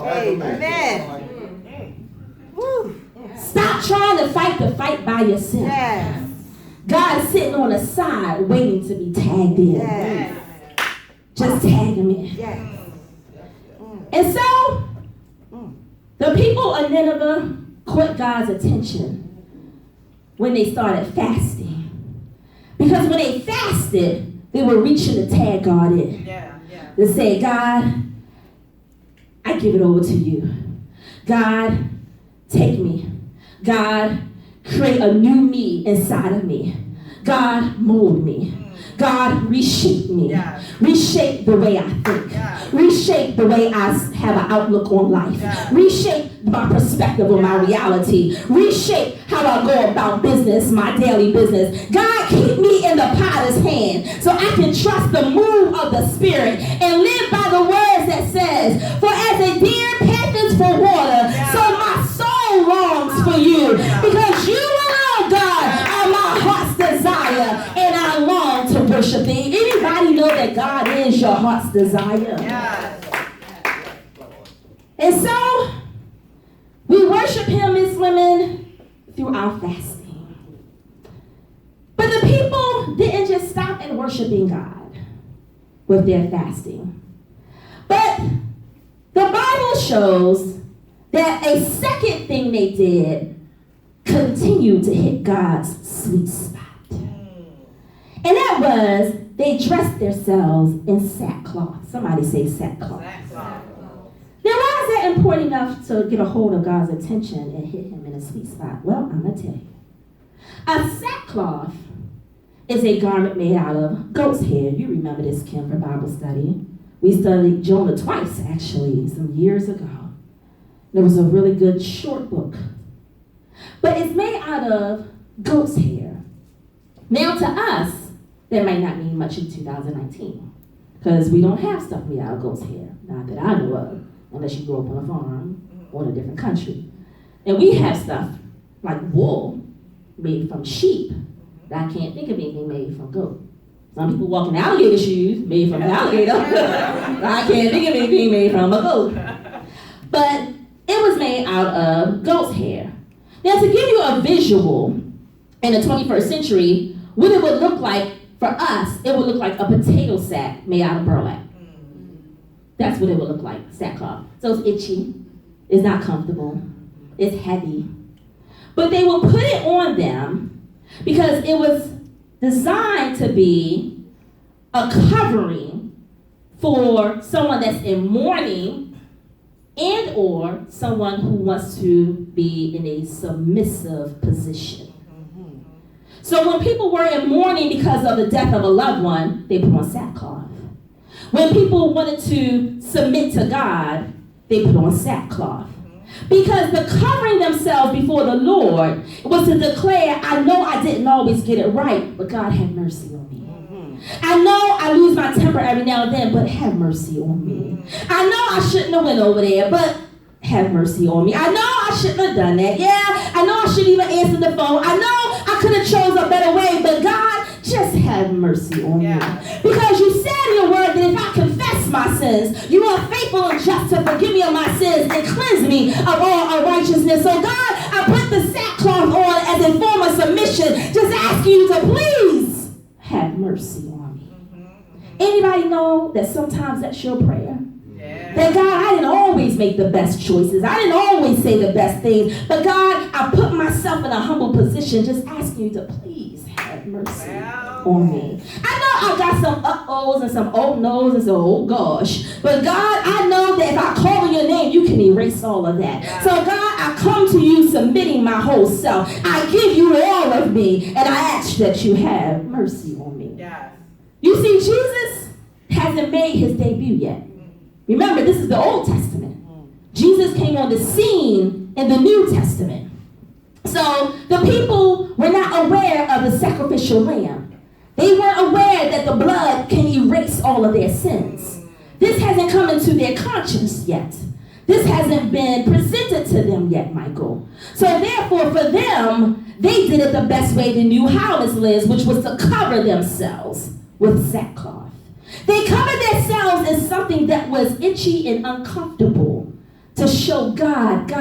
Amen. Stop trying to fight the fight by yourself. Yes. God's sitting on the side waiting to be tagged in. Yes. Just tag him in. Yes. And so, the people of Nineveh caught God's attention when they started fasting. Because when they fasted, they were reaching to tag God in. They say, God, I give it over to you. God, take me. God, create a new me inside of me. God, mold me. God, reshape me. Reshape the way I think. Reshape the way I have an outlook on life. Reshape my perspective on my reality. Reshape how I go about business, my daily business. God, keep me in the potter's hand so I can trust the move of the Spirit and live by the words that says, for as a deer panteth for water, so my soul longs for you. Because you alone, God, are my heart's desire, and I long to worship thee. Anybody know that God is your heart's desire? And so, we worship him, Miss Lemmon, through our fasting. But the people didn't just stop at worshiping God with their fasting. But the Bible shows that a second thing they did continued to hit God's sweet spot. And that was, they dressed themselves in sackcloth. Somebody say sackcloth. Now, why is that important enough to get a hold of God's attention and hit him in a sweet spot? Well, I'm going to tell you. A sackcloth is a garment made out of goat's hair. You remember this, Kim, for Bible study. We studied Jonah twice, actually, some years ago. There was a really good short book. But it's made out of goat's hair. Now, to us, that might not mean much in 2019, because we don't have stuff made out of goat's hair, not that I know of, unless you grew up on a farm or in a different country. And we have stuff like wool made from sheep, but I can't think of anything made from goat. Some people walk in alligator shoes made from an alligator. I can't think of anything made from a goat. But it was made out of goat's hair. Now, to give you a visual in the 21st century, what it would look like for us, it would look like a potato sack made out of burlap. That's what it would look like, sackcloth. So it's itchy, it's not comfortable, it's heavy. But they will put it on them because it was designed to be a covering for someone that's in mourning and or someone who wants to be in a submissive position. So when people were in mourning because of the death of a loved one, they put on sackcloth. When people wanted to submit to God, they put on sackcloth. Because the covering themselves before the Lord was to declare, I know I didn't always get it right, but God had mercy on me. I know I lose my temper every now and then, but have mercy on me. I know I shouldn't have went over there, but have mercy on me. I know I shouldn't have done that. Yeah, I know I shouldn't even answer the phone. I know I could have chose a better way, but God, just have mercy on me. Because you said in your word that if I confess my sins, you are faithful and just to forgive me of my sins and cleanse me of all unrighteousness. So God, I put the sackcloth on as a form of submission, just asking you to please have mercy on me. Anybody know that sometimes that's your prayer? That God, I didn't always make the best choices. I didn't always say the best things. But God, I put myself in a humble position just asking you to please have mercy on me. I know I got some uh-ohs and some oh no's and some oh gosh. But God, I know that if I call on your name, you can erase all of that. So God, I come to you submitting my whole self. I give you all of me and I ask that you have mercy on me. You see, Jesus hasn't made his debut yet. Remember, this is the Old Testament. Jesus came on the scene in the New Testament. So the people were not aware of the sacrificial lamb. They weren't aware that the blood can erase all of their sins. This hasn't come into their conscience yet. This hasn't been presented to them yet, Michael. So therefore, for them, they did it the best way they knew how, Ms. Liz, which was to cover themselves with sackcloth. They covered themselves in something that was itchy and uncomfortable to show God,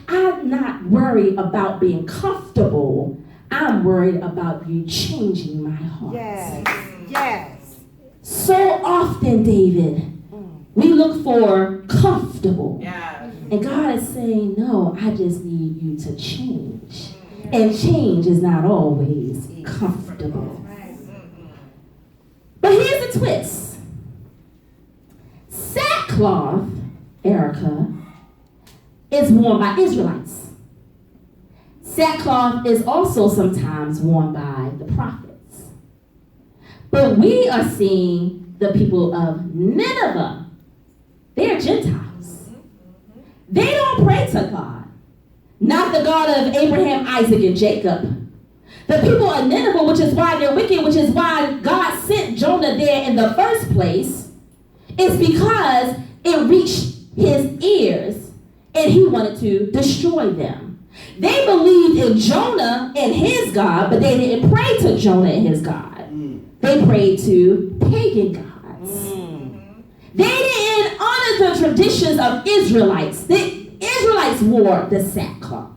I'm not worried about being comfortable. I'm worried about you changing my heart. Yes. So often, David, we look for comfortable. And God is saying, no, I just need you to change. And change is not always comfortable. But here's the twist. Sackcloth, Erica, is worn by Israelites. Sackcloth is also sometimes worn by the prophets. But we are seeing the people of Nineveh. They're Gentiles. They don't pray to God. Not the God of Abraham, Isaac, and Jacob. The people of Nineveh, which is why they're wicked, which is why God sent Jonah there in the first place, is because it reached his ears and he wanted to destroy them. They believed in Jonah and his God, but they didn't pray to Jonah and his God. They prayed to pagan gods. They didn't honor the traditions of Israelites. The Israelites wore the sackcloth.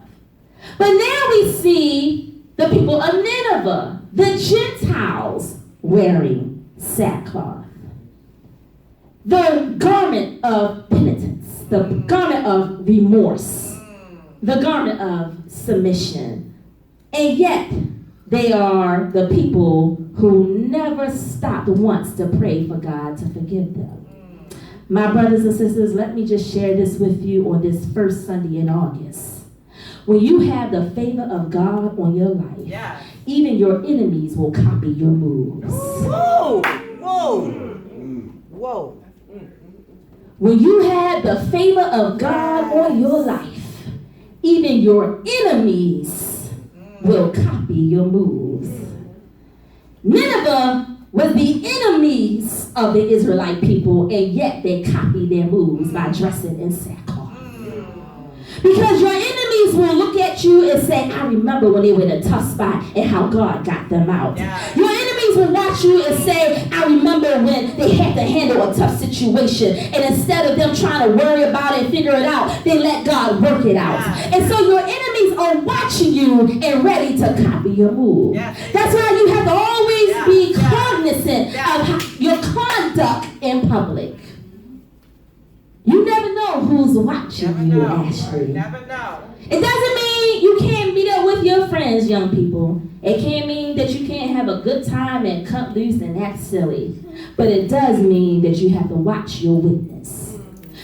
But now we see the people of Nineveh, the Gentiles, wearing sackcloth. The garment of penitence, the garment of remorse, the garment of submission. And yet, they are the people who never stopped once to pray for God to forgive them. My brothers and sisters, let me just share this with you on this first Sunday in August. When you have the favor of God on your life, even your enemies will copy your moves. Whoa. When you have the favor of God on your life, even your enemies will copy your moves. Nineveh was the enemies of the Israelite people, and yet they copied their moves by dressing in sackcloth. Because your enemies will look at you and say, I remember when they were in a tough spot and how God got them out. Your enemies will watch you and say, I remember when they had to handle a tough situation, and instead of them trying to worry about it and figure it out, they let God work it out. And so your enemies are watching you and ready to copy your move. That's why you have to always be cognizant of your conduct in public. You never know who's watching you, Ashley. Never know. It doesn't mean you can't meet up with your friends, young people. It can't mean that you can't have a good time and cut loose and act silly. But it does mean that you have to watch your witness.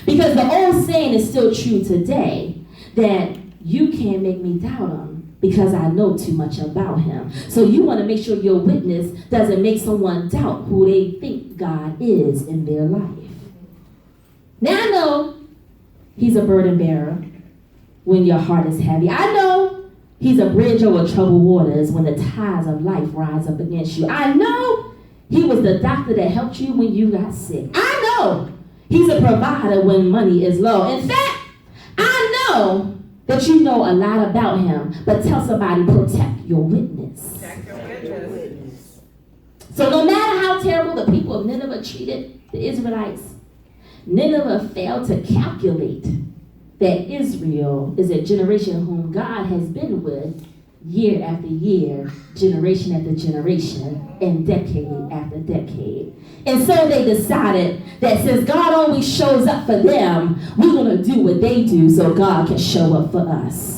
Because the old saying is still true today, that you can't make me doubt him because I know too much about him. So you want to make sure your witness doesn't make someone doubt who they think God is in their life. Now I know he's a burden bearer when your heart is heavy. I know he's a bridge over troubled waters when the tides of life rise up against you. I know he was the doctor that helped you when you got sick. I know he's a provider when money is low. In fact, I know that you know a lot about him, but tell somebody, protect your witness. Protect your witness. So no matter how terrible the people of Nineveh treated the Israelites, Nineveh failed to calculate that Israel is a generation whom God has been with year after year, generation after generation, and decade after decade. And so they decided that since God always shows up for them, we're going to do what they do so God can show up for us.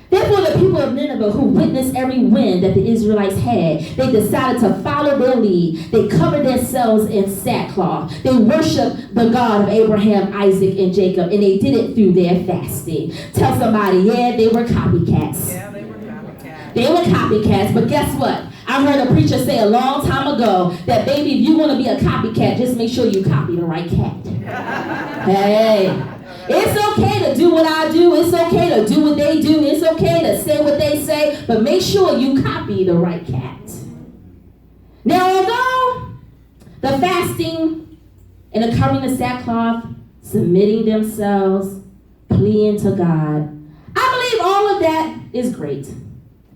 Therefore, the people of Nineveh, who witnessed every win that the Israelites had, they decided to follow their lead. They covered themselves in sackcloth. They worshiped the God of Abraham, Isaac, and Jacob, and they did it through their fasting. Tell somebody, they were copycats. Yeah, they were copycats. They were copycats, but guess what? I heard a preacher say a long time ago that, baby, if you want to be a copycat, just make sure you copy the right cat. Hey. It's okay to do what I do. It's okay to do what they do. It's okay to say what they say, but make sure you copy the right cat. Now, although the fasting and the covering the sackcloth, submitting themselves, pleading to God, I believe all of that is great.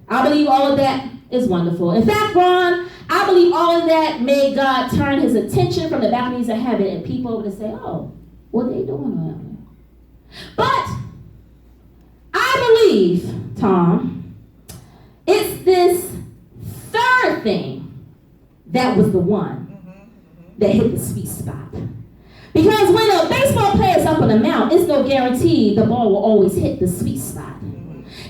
I believe all of that is wonderful. In fact, Ron, I believe all of that made God turn his attention from the balconies of heaven and people over to say, oh, what they doing around here? But I believe, Tom, it's this third thing that was the one that hit the sweet spot. Because when a baseball player is up on the mound, it's no guarantee the ball will always hit the sweet spot.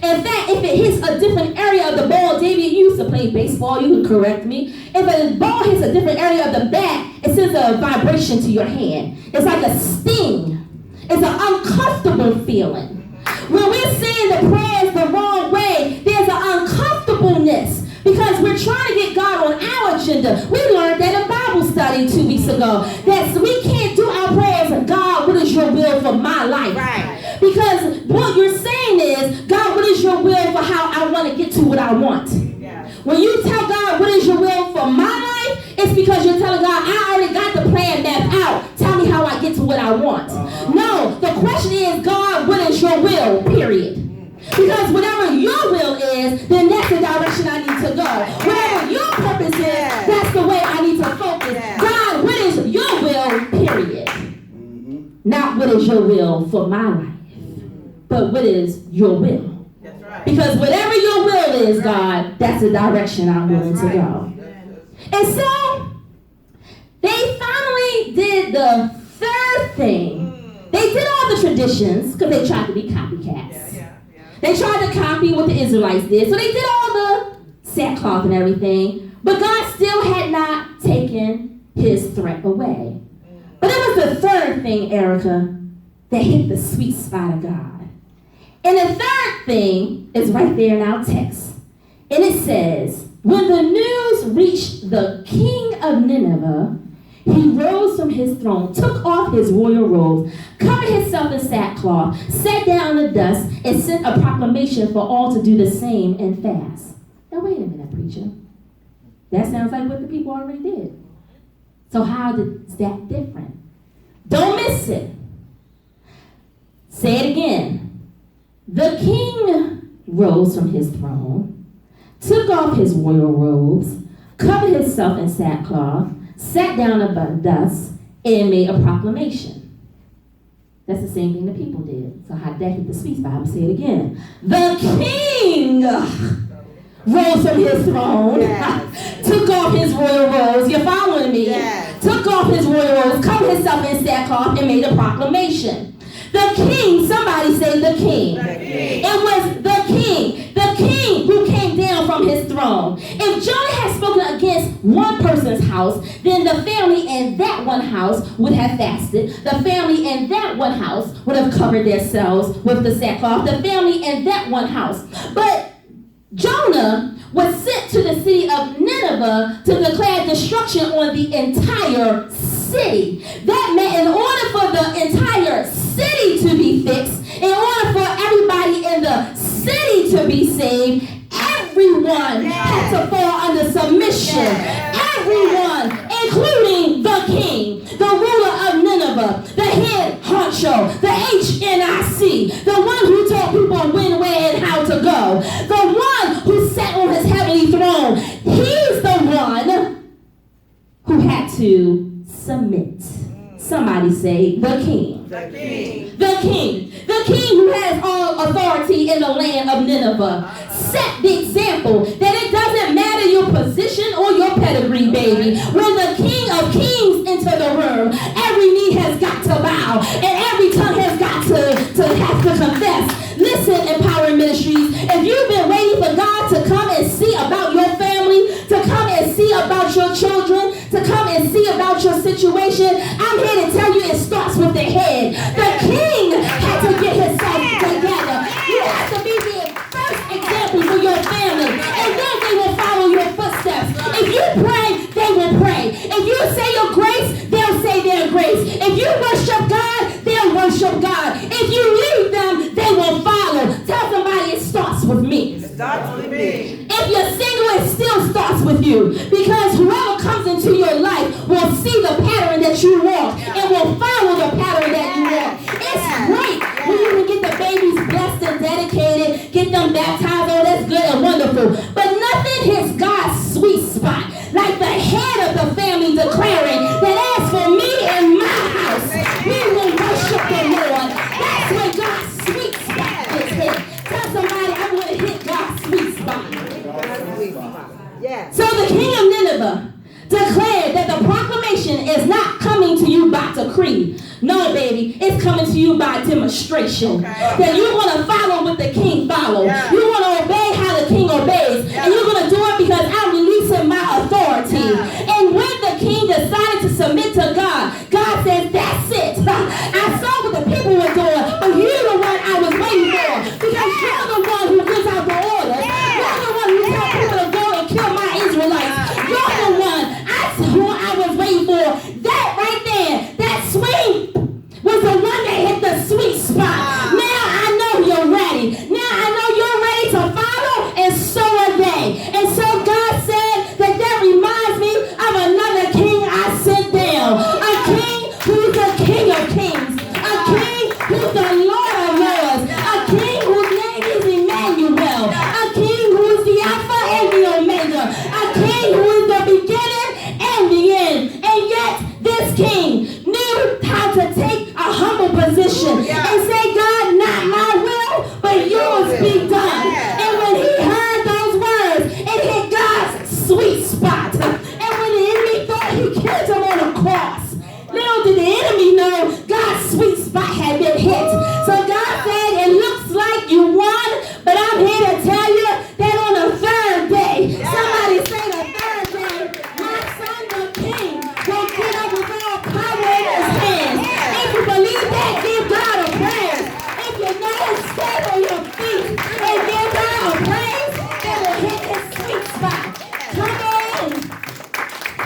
In fact, if it hits a different area of the ball, David, you used to play baseball, you can correct me. If a ball hits a different area of the bat, it sends a vibration to your hand. It's like a sting. It's an uncomfortable feeling. When we're saying the prayers the wrong way, there's an uncomfortableness because we're trying to get God on our agenda. We learned that in Bible study 2 weeks ago, that we can't do our prayers, God, what is your will for my life? Right. Because what you're saying is, God, what is your will for how I want to get to what I want? Yeah. When you tell God, what is your will for my life, it's because you're telling God, I already got the plan mapped out. Tell me how I get to what I want. No, the question is, God, what is your will, period? Because whatever your will is, then that's the direction I need to go. Whatever your purpose is, that's the way I need to focus. God, what is your will, period? Not what is your will for my life, but what is your will. That's right. Because whatever your will is, God, that's the direction I'm willing to go. And so, they finally did the third thing. They did all the traditions because they tried to be copycats. They tried to copy what the Israelites did. So they did all the sackcloth and everything. But God still had not taken his threat away. But it was the third thing, Erica, that hit the sweet spot of God. And the third thing is right there in our text. And it says, when the news reached the king of Nineveh, he rose from his throne, took off his royal robes, covered himself in sackcloth, sat down in the dust, and sent a proclamation for all to do the same and fast. Now wait a minute, preacher. That sounds like what the people already did. So how is that different? Don't miss it. Say it again. The king rose from his throne, took off his royal robes, covered himself in sackcloth, sat down in the dust, and made a proclamation. That's the same thing the people did. So how did that hit the sweet spot? I'll say it again. The king rose from his throne, took off his royal robes. You're following me? Yes. Took off his royal robes, covered himself in sackcloth, and made a proclamation. The king, somebody say the king. The king. It was the king who came down from his throne. If Jonah had spoken against one person's house, then the family in that one house would have fasted. The family in that one house would have covered themselves with the sackcloth. The family in that one house. But Jonah was sent to the city of Nineveh to declare destruction on the entire city. That meant in order for the entire city to be fixed, in order for everybody in the city to be saved, everyone had to fall under submission. Everyone, including the king, the ruler of Nineveh, the head honcho, the HNIC, the one who told people when, where, and how to go, the one who sat on his heavenly throne. He's the one who had to submit. Somebody say, the king. The king. The king. The king who has all authority in the land of Nineveh. Set the example that it doesn't matter your position or your pedigree, baby. When the king of kings enter the room, every knee has got to bow and every tongue has got to have to confess. Listen, Empowering Ministries, if you've been waiting for God to come and see about your family, to come and see about your children, to come and see about your situation, I'm here to tell you it starts with the head. The king had to get himself together. You have to be the first example for your family, and then they will follow your footsteps. If you pray, they will pray. If you say your grace, they'll say their grace. If you worship God, they'll worship God. If you lead them, they will follow. Tell somebody it starts with me. It starts with me. If you're single, it still starts with you. Because whoever comes into your life will see the pattern that you walk and will follow the pattern that you walk. It's great when you can get the babies blessed and dedicated, get them baptized. Oh, that's good and wonderful. But nothing hits God's sweet spot like decree. No, baby, it's coming to you by demonstration. That you're going to follow what the king follows. You're going to obey how the king obeys. And you're going to do it because I'm releasing my authority. And when the king decided to submit to God, God says, that's it. I saw what the people were doing, but you're the one I was waiting for. Because you're the one who gives out the orders. You're the one who tells people to go and kill my Israelites. You're the one who I was waiting for. That right there, that swing was the one that hit the sweet spot. Now I know you're ready. Now I know you're ready to follow, and so are they. And so God said that reminds me of another king I sent down. A king who's the King of Kings. A king who's the Lord of Lords. A king whose name is Emmanuel. A king who's the Alpha and the Omega. A king who is the beginning and the end. And yet this king knew how to take a humble position and say, God, not my will, but yours be done. And when he heard those words, it hit God's sweet spot. And when the enemy thought he killed him on a cross, little did the enemy know God's sweet spot had been hit. So God said, it looks like you won, but I'm here to tell you that on the third day, somebody say the third day, my son the king will get up with all power in his hands. If you believe that, give God a praise. If you know it, stand on your feet and give God a praise, that will hit his sweet spot. Come on.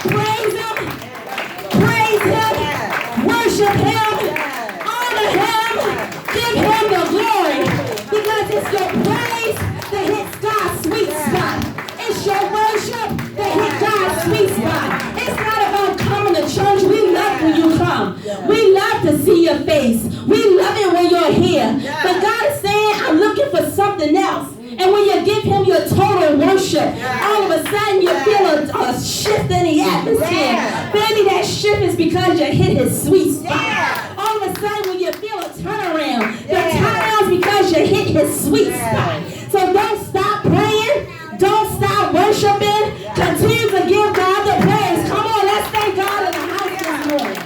Praise him. Praise him. Worship him. Honor him. Give him the glory. Because it's your praise that hits God's sweet spot. It's your worship that hits God's sweet spot. It's not about coming to church. We love when you come. We love to see your face. We love it when you're here. But God is saying, I'm looking for something else. And when you give him your total worship, all of a sudden you feel a shift in the atmosphere. Baby, that shift is because you hit his sweet spot. All of a sudden when you feel a turnaround, the turnaround is because you hit his sweet spot. So don't stop praying. Don't stop worshiping. Continue to give God the praise. Come on, let's thank God in the house this morning.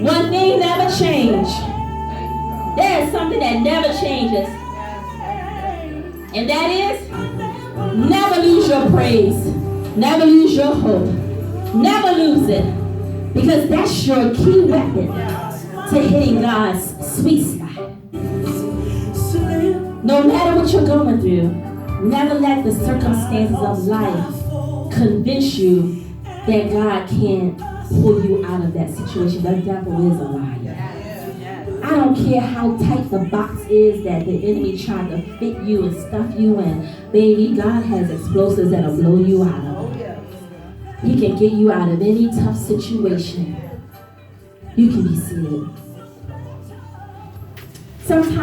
One thing never changes. There is something that never changes. And that is, never lose your praise. Never lose your hope. Never lose it. Because that's your key weapon to hitting God's sweet spot. No matter what you're going through, never let the circumstances of life convince you that God can't pull you out of that situation. The devil is a liar. I don't care how tight the box is that the enemy tried to fit you and stuff you in. Baby, God has explosives that'll blow you out of it. He can get you out of any tough situation. You can be seated. Sometimes